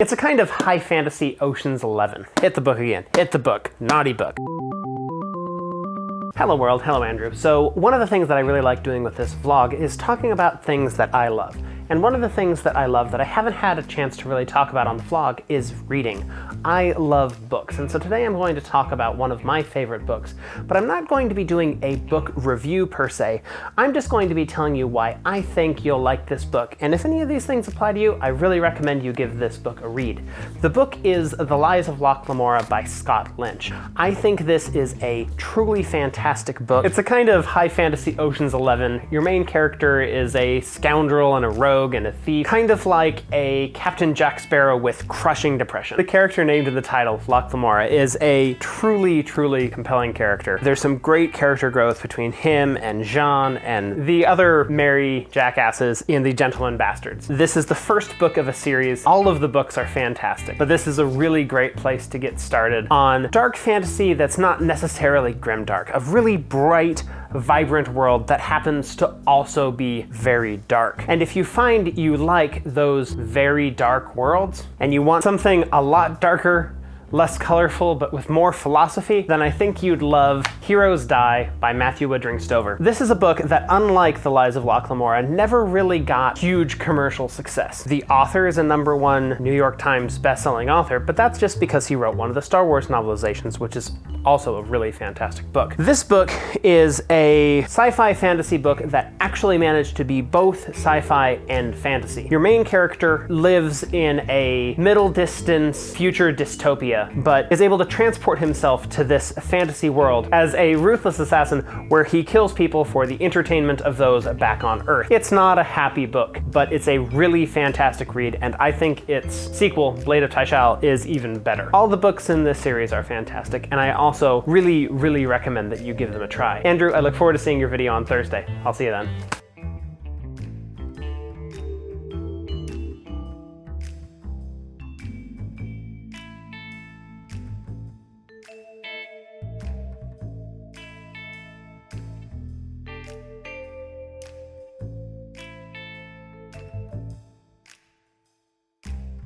It's a kind of high fantasy Ocean's 11. Hit the book again. Hit the book. Naughty book. Hello world, hello Andrew. So one of the things that I really like doing with this vlog is talking about things that I love. And one of the things that I love that I haven't had a chance to really talk about on the vlog is reading. I love books, and so today I'm going to talk about one of my favorite books, but I'm not going to be doing a book review per se. I'm just going to be telling you why I think you'll like this book, and if any of these things apply to you, I really recommend you give this book a read. The book is The Lies of Locke Lamora by Scott Lynch. I think this is a truly fantastic book. It's a kind of high fantasy Ocean's 11. Your main character is a scoundrel and a rogue and a thief, kind of like a Captain Jack Sparrow with crushing depression. The character named in the title, Locke Lamora, is a truly compelling character. There's some great character growth between him and Jean and the other merry jackasses in The Gentleman Bastards. This is the first book of a series. All of the books are fantastic, but this is a really great place to get started on dark fantasy that's not necessarily grimdark, a really bright, vibrant world that happens to also be very dark. And if you find you like those very dark worlds and you want something a lot darker, less colorful, but with more philosophy, then I think you'd love Heroes Die by Matthew Woodring Stover. This is a book that, unlike The Lies of Locke Lamora, never really got huge commercial success. The author is a #1 New York Times bestselling author, but that's just because he wrote one of the Star Wars novelizations, which is also a really fantastic book. This book is a sci-fi fantasy book that actually managed to be both sci-fi and fantasy. Your main character lives in a middle distance future dystopia, but is able to transport himself to this fantasy world as a ruthless assassin where he kills people for the entertainment of those back on Earth. It's not a happy book, but it's a really fantastic read, and I think its sequel, Blade of Taishal, is even better. All the books in this series are fantastic, and I also really recommend that you give them a try. Andrew, I look forward to seeing your video on Thursday. I'll see you then.